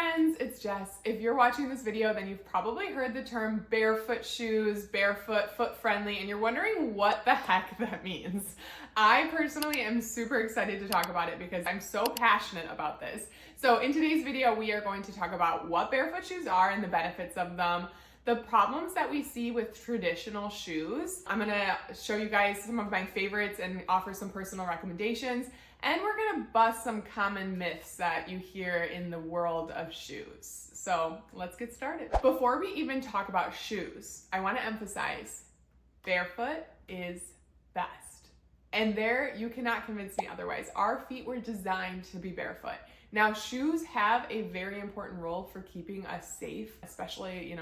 friends, it's Jess. If you're watching this video, then you've probably heard the term barefoot shoes, barefoot, foot friendly, and you're wondering what the heck that means. I personally am super excited to talk about it because I'm so passionate about this. So in today's video, we are going to talk about what barefoot shoes are and the benefits of them, the problems that we see with traditional shoes. I'm gonna show you guys some of my favorites and offer some personal recommendations. And we're gonna bust some common myths that you hear in the world of shoes. So let's get started. Before we even talk about shoes, I wanna emphasize barefoot is best. And there, you cannot convince me otherwise. Our feet were designed to be barefoot. Now, shoes have a very important role for keeping us safe, especially,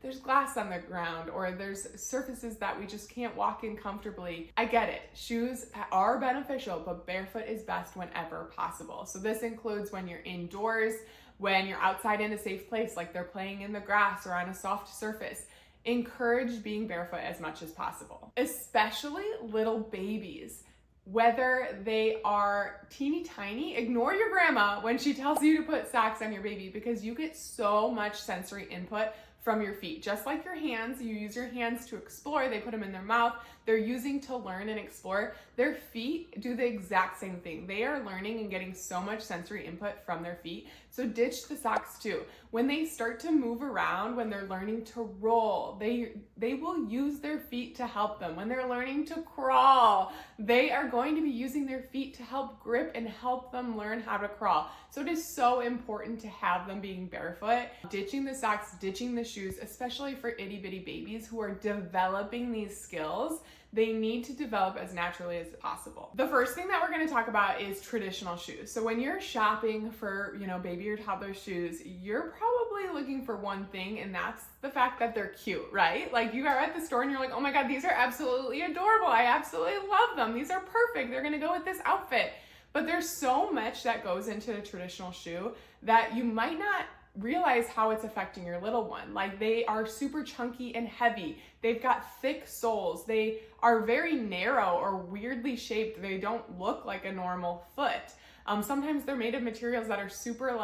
there's glass on the ground or there's surfaces that we just can't walk in comfortably. I get it. Shoes are beneficial, but barefoot is best whenever possible. So this includes when you're indoors, when you're outside in a safe place, like they're playing in the grass or on a soft surface. Encourage being barefoot as much as possible, especially little babies. Whether they are teeny tiny, ignore your grandma when she tells you to put socks on your baby because you get so much sensory input from your feet. Just like your hands, you use your hands to explore, they put them in their mouth, they're using to learn and explore. Their feet do the exact same thing. They are learning and getting so much sensory input from their feet. So ditch the socks too. When they start to move around, when they're learning to roll, they will use their feet to help them. When they're learning to crawl, they are going to be using their feet to help grip and help them learn how to crawl. So it is so important to have them being barefoot, ditching the socks, ditching the shoes, especially for itty bitty babies who are developing these skills. They need to develop as naturally as possible. The first thing that we're going to talk about is traditional shoes. So when you're shopping for, baby or toddler shoes, you're probably looking for one thing, and that's the fact that they're cute, right? Like you are at the store and you're like, oh my God, these are absolutely adorable. I absolutely love them. These are perfect. They're going to go with this outfit. But there's so much that goes into a traditional shoe that you might not realize how it's affecting your little one. Like they are super chunky and heavy. They've got thick soles. They are very narrow or weirdly shaped. They don't look like a normal foot. Sometimes they're made of materials that are super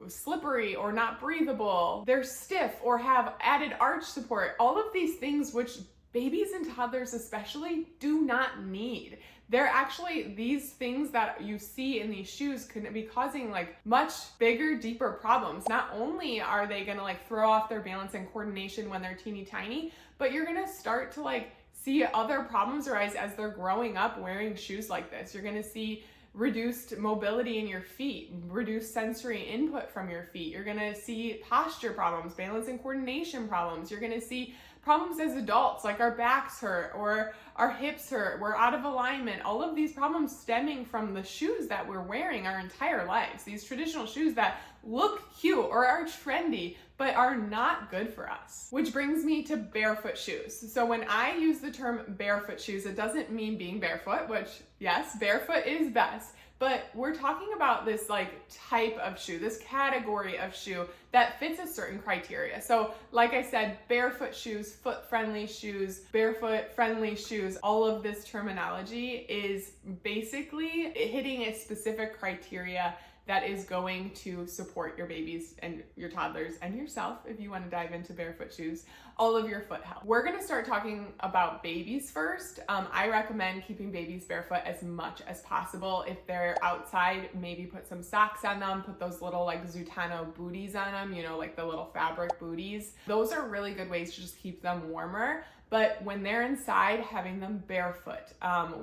slippery or not breathable. They're stiff or have added arch support. All of these things which babies and toddlers especially do not need. They're actually, these things that you see in these shoes can be causing much bigger, deeper problems. Not only are they gonna throw off their balance and coordination when they're teeny tiny, but you're gonna start to see other problems arise as they're growing up wearing shoes like this. You're gonna see reduced mobility in your feet, reduced sensory input from your feet. You're gonna see posture problems, balance and coordination problems. You're gonna see problems as adults, like our backs hurt or our hips hurt, we're out of alignment. All of these problems stemming from the shoes that we're wearing our entire lives. These traditional shoes that look cute or are trendy, but are not good for us. Which brings me to barefoot shoes. So when I use the term barefoot shoes, it doesn't mean being barefoot, which yes, barefoot is best. But we're talking about this type of shoe, this category of shoe that fits a certain criteria. So like I said, barefoot shoes, foot friendly shoes, barefoot friendly shoes, all of this terminology is basically hitting a specific criteria that is going to support your babies and your toddlers and yourself if you want to dive into barefoot shoes, all of your foot health. We're going to start talking about babies first. I recommend keeping babies barefoot as much as possible. If they're outside, maybe put some socks on them, put those little Zutano booties on them, the little fabric booties. Those are really good ways to just keep them warmer. But when they're inside, having them barefoot,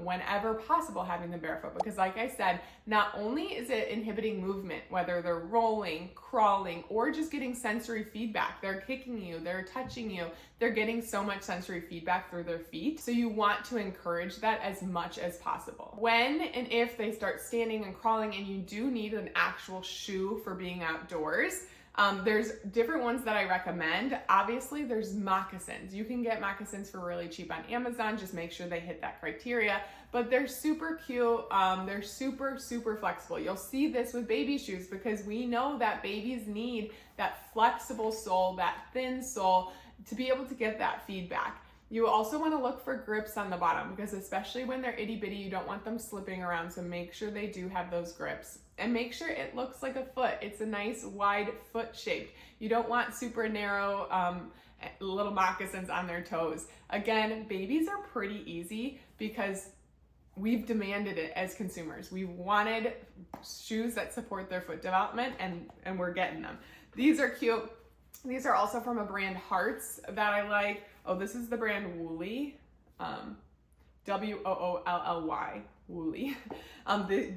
whenever possible, having them barefoot. Because like I said, not only is it inhibiting movement, whether they're rolling, crawling, or just getting sensory feedback. They're kicking you, they're touching you, they're getting so much sensory feedback through their feet. So you want to encourage that as much as possible. When and if they start standing and crawling and you do need an actual shoe for being outdoors, there's different ones that I recommend. Obviously, there's moccasins. You can get moccasins for really cheap on Amazon. Just make sure they hit that criteria. But they're super cute. They're super, super flexible. You'll see this with baby shoes because we know that babies need that flexible sole, that thin sole to be able to get that feedback. You also want to look for grips on the bottom because especially when they're itty bitty, you don't want them slipping around. So make sure they do have those grips. and make sure it looks like a foot. It's a nice wide foot shaped. You don't want super narrow little moccasins on their toes. Again, babies are pretty easy because we've demanded it as consumers. We've wanted shoes that support their foot development, and we're getting them. These are cute. These are also from a brand, Hearts, that I like. Oh, this is the brand Woolly, W-O-O-L-L-Y, Woolly.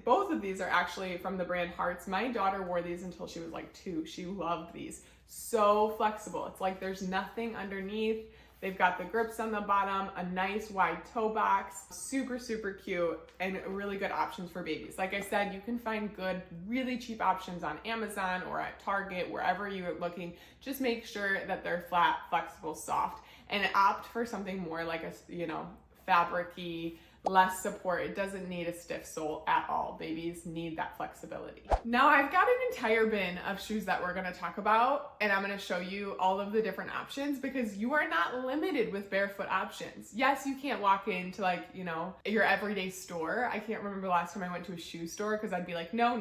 Both of these are actually from the brand Hearts. My daughter wore these until she was like 2. She loved these. So flexible. It's like there's nothing underneath. They've got the grips on the bottom, a nice wide toe box, super, super cute, and really good options for babies. Like I said, you can find good, really cheap options on Amazon or at Target, wherever you're looking. Just make sure that they're flat, flexible, soft, and opt for something more like a, fabric-y, less support. It doesn't need a stiff sole at all. Babies need that flexibility. Now I've got an entire bin of shoes that we're gonna talk about, and I'm gonna show you all of the different options because you are not limited with barefoot options. Yes, you can't walk into your everyday store. I can't remember the last time I went to a shoe store because I'd be like, no.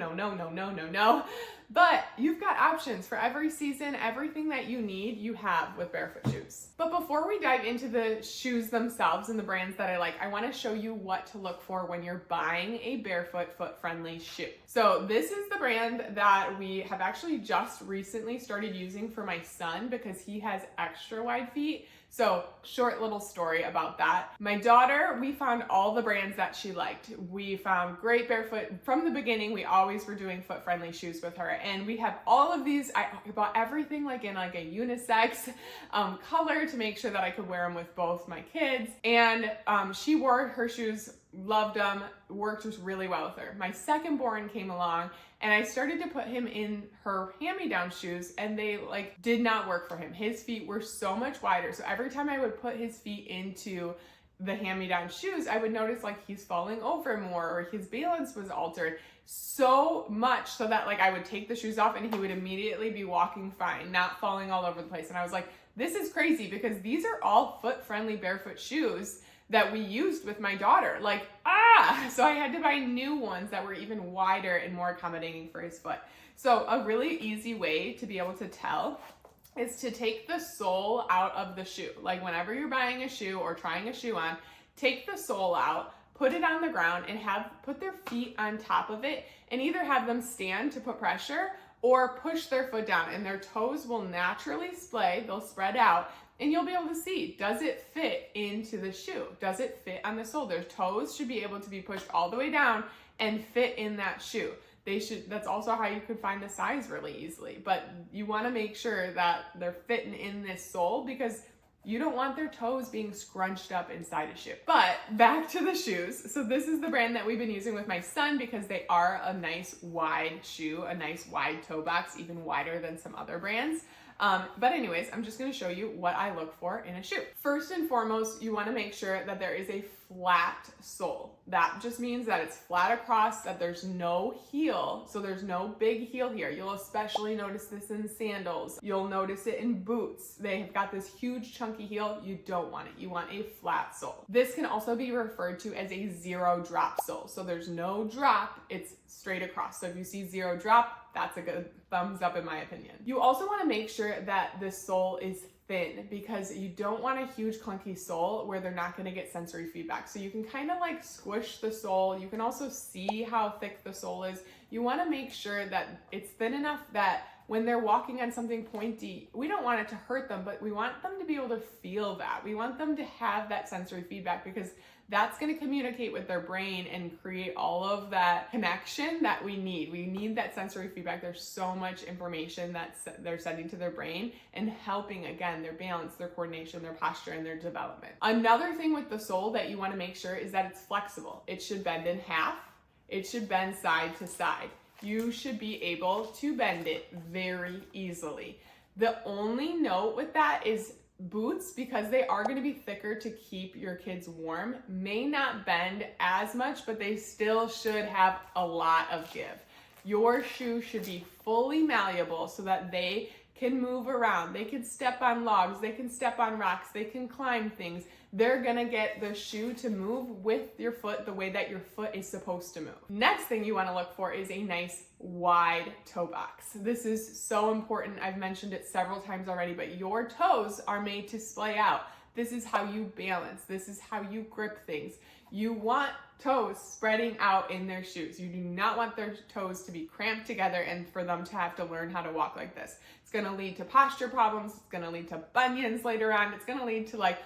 But you've got options for every season. Everything that you need, you have with barefoot shoes. But before we dive into the shoes themselves and the brands that I like, I wanna show you what to look for when you're buying a barefoot, foot-friendly shoe. So this is the brand that we have actually just recently started using for my son because he has extra wide feet. So short little story about that. My daughter, we found all the brands that she liked. We found great barefoot. From the beginning, we always were doing foot-friendly shoes with her. And we have all of these. I bought everything in a unisex color to make sure that I could wear them with both my kids. And she wore her shoes, loved them, worked just really well with her. My second born came along and I started to put him in her hand-me-down shoes and they did not work for him. His feet were so much wider. So every time I would put his feet into the hand-me-down shoes, I would notice he's falling over more or his balance was altered so much so that I would take the shoes off and he would immediately be walking fine, not falling all over the place. And I was like, this is crazy because these are all foot-friendly barefoot shoes that we used with my daughter. So I had to buy new ones that were even wider and more accommodating for his foot. So a really easy way to be able to tell is to take the sole out of the shoe. Whenever you're buying a shoe or trying a shoe on, take the sole out, put it on the ground and put their feet on top of it and either have them stand to put pressure or push their foot down and their toes will naturally splay, they'll spread out. And you'll be able to see, does it fit into the shoe? Does it fit on the sole? Their toes should be able to be pushed all the way down and fit in that shoe. That's also how you could find the size really easily. But you wanna make sure that they're fitting in this sole because you don't want their toes being scrunched up inside a shoe. But back to the shoes. So this is the brand that we've been using with my son because they are a nice wide shoe, a nice wide toe box, even wider than some other brands. But anyways, I'm just gonna show you what I look for in a shoe. First and foremost, you wanna make sure that there is a flat sole. That just means that it's flat across, that there's no heel, so there's no big heel here. You'll especially notice this in sandals. You'll notice it in boots. They have got this huge chunky heel. You don't want it. You want a flat sole. This can also be referred to as a zero drop sole. So there's no drop, it's straight across. So if you see zero drop, that's a good thumbs up in my opinion. You also want to make sure that the sole is thin because you don't want a huge clunky sole where they're not going to get sensory feedback. So you can kind of squish the sole. You can also see how thick the sole is. You want to make sure that it's thin enough that when they're walking on something pointy, we don't want it to hurt them, but we want them to be able to feel that. We want them to have that sensory feedback because that's going to communicate with their brain and create all of that connection that we need. We need that sensory feedback. There's so much information that they're sending to their brain and helping, again, their balance, their coordination, their posture, and their development. Another thing with the sole that you want to make sure is that it's flexible. It should bend in half. It should bend side to side. You should be able to bend it very easily. The only note with that is boots, because they are going to be thicker to keep your kids warm, may not bend as much, but they still should have a lot of give. Your shoe should be fully malleable so that they can move around, they can step on logs, they can step on rocks, they can climb things. They're gonna get the shoe to move with your foot the way that your foot is supposed to move. Next thing you wanna look for is a nice wide toe box. This is so important. I've mentioned it several times already, but your toes are made to splay out. This is how you balance. This is how you grip things. You want toes spreading out in their shoes. You do not want their toes to be cramped together and for them to have to learn how to walk like this. It's gonna lead to posture problems. It's gonna lead to bunions later on. It's gonna lead to like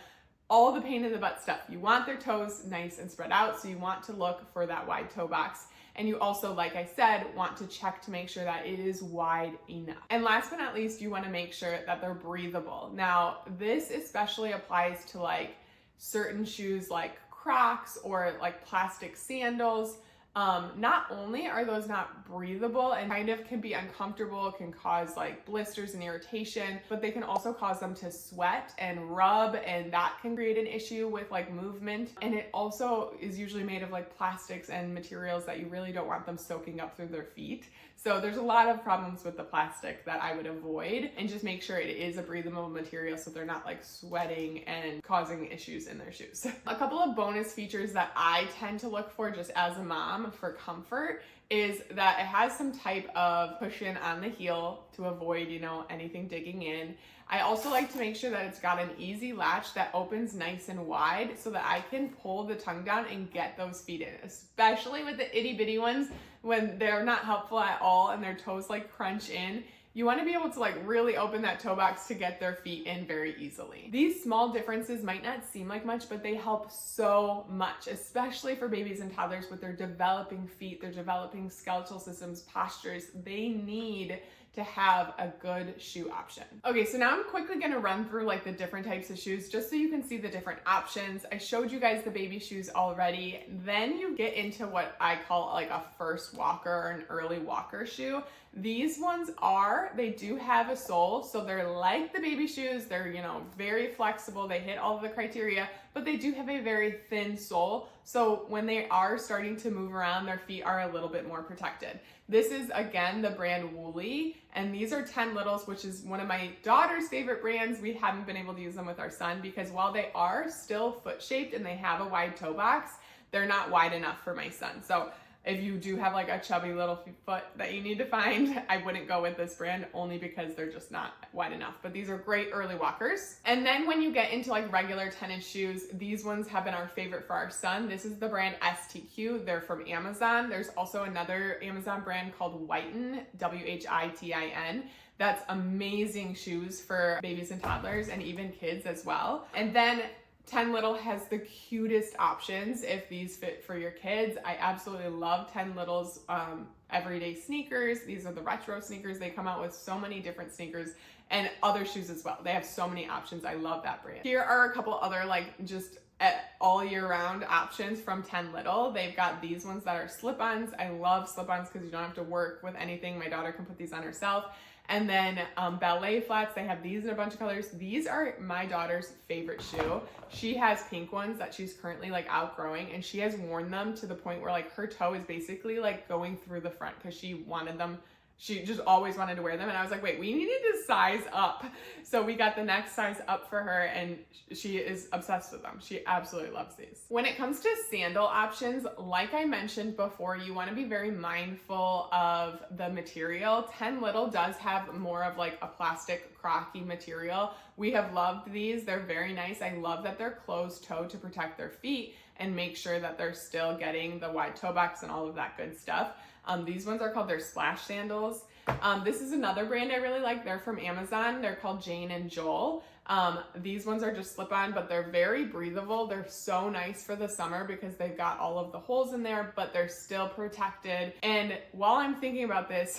all the pain in the butt stuff. You want their toes nice and spread out, so you want to look for that wide toe box. And you also, like I said, want to check to make sure that it is wide enough. And last but not least, you want to make sure that they're breathable. Now, this especially applies to like certain shoes like Crocs or like plastic sandals. Not only are those not breathable and kind of can be uncomfortable, can cause like blisters and irritation, but they can also cause them to sweat and rub, and that can create an issue with like movement. And it also is usually made of like plastics and materials that you really don't want them soaking up through their feet. So there's a lot of problems with the plastic that I would avoid, and just make sure it is a breathable material so they're not like sweating and causing issues in their shoes. A couple of bonus features that I tend to look for just as a mom for comfort is that it has some type of cushion on the heel to avoid, you know, anything digging in. I also like to make sure that it's got an easy latch that opens nice and wide so that I can pull the tongue down and get those feet in, especially with the itty bitty ones when they're not helpful at all and their toes like crunch in. You want to be able to like really open that toe box to get their feet in very easily. These small differences might not seem like much, but they help so much, especially for babies and toddlers with their developing feet, their developing skeletal systems, postures. They need to have a good shoe option. Okay, so now I'm quickly gonna run through like the different types of shoes just so you can see the different options. I showed you guys the baby shoes already. Then you get into what I call like a first walker or an early walker shoe. These ones they do have a sole, so they're like the baby shoes. They're, you know, very flexible. They hit all of the criteria, but they do have a very thin sole. So when they are starting to move around, their feet are a little bit more protected. This is, again, the brand Woolly, and these are 10 Littles, which is one of my daughter's favorite brands. We haven't been able to use them with our son because while they are still foot-shaped and they have a wide toe box, they're not wide enough for my son. So if you do have like a chubby little foot that you need to find, I wouldn't go with this brand only because they're just not wide enough. But these are great early walkers. And then when you get into like regular tennis shoes, these ones have been our favorite for our son. This is the brand STQ. They're from Amazon. There's also another Amazon brand called Whitin, WHITIN. That's amazing shoes for babies and toddlers and even kids as well. And then 10 Little has the cutest options if these fit for your kids. I absolutely love 10 Little's everyday sneakers. These are the retro sneakers. They come out with so many different sneakers and other shoes as well. They have so many options. I love that brand. Here are a couple other like just all year round options from 10 Little. They've got these ones that are slip-ons. I love slip-ons because you don't have to work with anything. My daughter can put these on herself. And then ballet flats, they have these in a bunch of colors. These are my daughter's favorite shoe. She has pink ones that she's currently like outgrowing, and she has worn them to the point where like her toe is basically like going through the front because she wanted them. She just always wanted to wear them. And I was like, wait, we needed to size up. So we got the next size up for her, and she is obsessed with them. She absolutely loves these. When it comes to sandal options, like I mentioned before, you want to be very mindful of the material. 10 Little does have more of like a plastic crocky material. We have loved these. They're very nice. I love that they're closed toe to protect their feet and make sure that they're still getting the wide toe box and all of that good stuff. These ones are called their Splash Sandals. This is another brand I really like. They're from Amazon. They're called Jane and Joel. These ones are just slip-on, but they're very breathable. They're so nice for the summer because they've got all of the holes in there, but they're still protected. And while I'm thinking about this,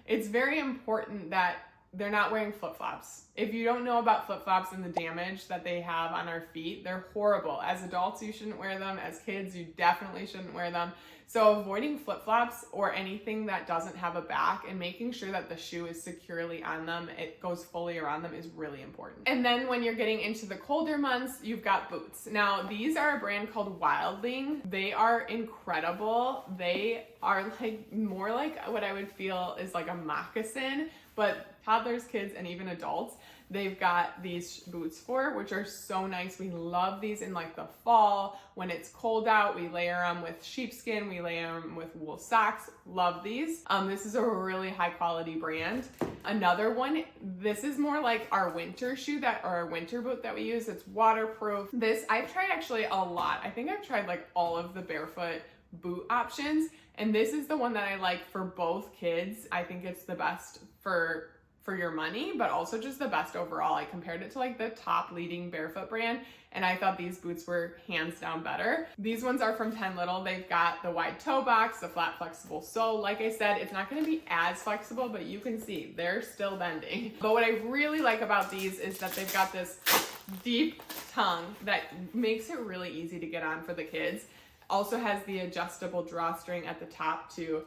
it's very important that they're not wearing flip-flops. If you don't know about flip-flops and the damage that they have on our feet, they're horrible. As adults, you shouldn't wear them. As kids, you definitely shouldn't wear them. So avoiding flip-flops or anything that doesn't have a back and making sure that the shoe is securely on them, it goes fully around them, is really important. And then when you're getting into the colder months, you've got boots. Now these are a brand called Wildling. They are incredible. They are like more like what I would feel is like a moccasin, but toddlers, kids, and even adults, they've got these boots for, which are so nice. We love these in like the fall. When it's cold out, we layer them with sheepskin, we layer them with wool socks. Love these. This is a really high quality brand. Another one, this is more like our winter shoe or our winter boot that we use. It's waterproof. This I've tried actually a lot. I think I've tried like all of the Barefoot boot options, and this is the one that I like for both kids. I think it's the best for your money, but also just the best overall. I compared it to like the top leading Barefoot brand, and I thought these boots were hands down better. These ones are from 10 Little. They've got the wide toe box, the flat flexible sole. Like I said, it's not going to be as flexible, but you can see they're still bending. But what I really like about these is that they've got this deep tongue that makes it really easy to get on for the kids. Also has the adjustable drawstring at the top to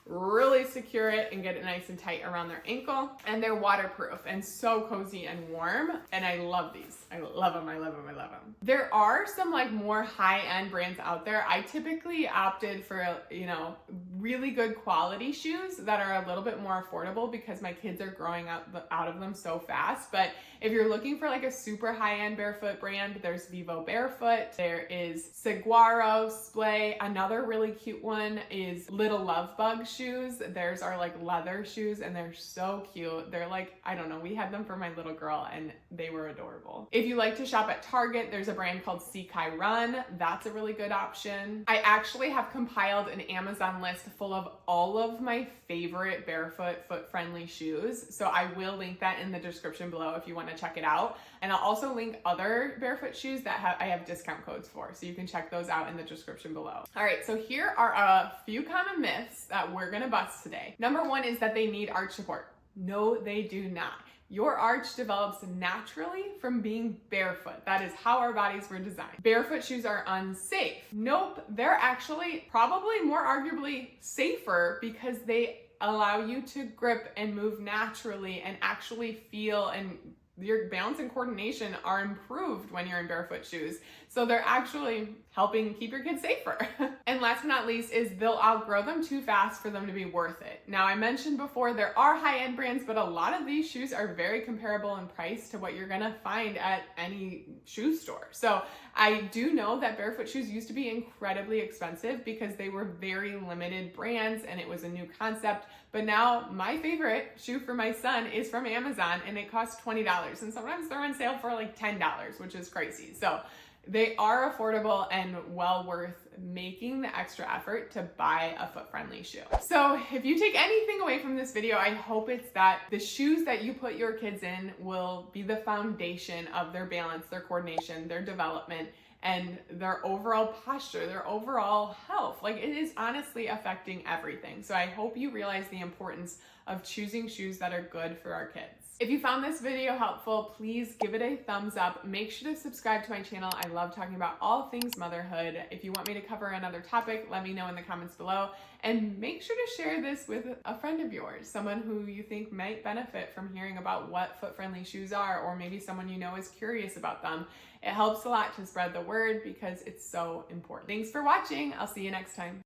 really secure it and get it nice and tight around their ankle. And they're waterproof and so cozy and warm. And I love these. I love them. I love them. I love them. There are some like more high-end brands out there. I typically opted for, you know, really good quality shoes that are a little bit more affordable because my kids are growing out of them so fast. But if you're looking for like a super high-end Barefoot brand, there's Vivo Barefoot. There is Saguaro, Splay. Another really cute one is Little Love Bug shoes. Theirs are like leather shoes and they're so cute. They're like, I don't know, we had them for my little girl and they were adorable. If you like to shop at Target, there's a brand called Sekai Run. That's a really good option. I actually have compiled an Amazon list full of all of my favorite Barefoot foot-friendly shoes. So I will link that in the description below if you want to check it out. And I'll also link other Barefoot shoes that I have discount codes for. So you can check those out in the description below. All right, so here are a few common myths that we're gonna bust today. Number one is that they need arch support. No, they do not. Your arch develops naturally from being barefoot. That is how our bodies were designed. Barefoot shoes are unsafe. Nope, they're actually probably more arguably safer because they allow you to grip and move naturally and actually feel, and your balance and coordination are improved when you're in barefoot shoes. So they're actually helping keep your kids safer. And last but not least is they'll outgrow them too fast for them to be worth it. Now I mentioned before there are high-end brands, but a lot of these shoes are very comparable in price to what you're gonna find at any shoe store. So I do know that Barefoot shoes used to be incredibly expensive because they were very limited brands and it was a new concept. But now my favorite shoe for my son is from Amazon and it costs $20. And sometimes they're on sale for like $10, which is crazy. So they are affordable and well worth making the extra effort to buy a foot-friendly shoe. So if you take anything away from this video, I hope it's that the shoes that you put your kids in will be the foundation of their balance, their coordination, their development, and their overall posture, their overall health. Like, it is honestly affecting everything. So I hope you realize the importance of choosing shoes that are good for our kids. If you found this video helpful, please give it a thumbs up. Make sure to subscribe to my channel. I love talking about all things motherhood. If you want me to cover another topic, let me know in the comments below. And make sure to share this with a friend of yours, someone who you think might benefit from hearing about what foot-friendly shoes are, or maybe someone you know is curious about them. It helps a lot to spread the word because it's so important. Thanks for watching. I'll see you next time.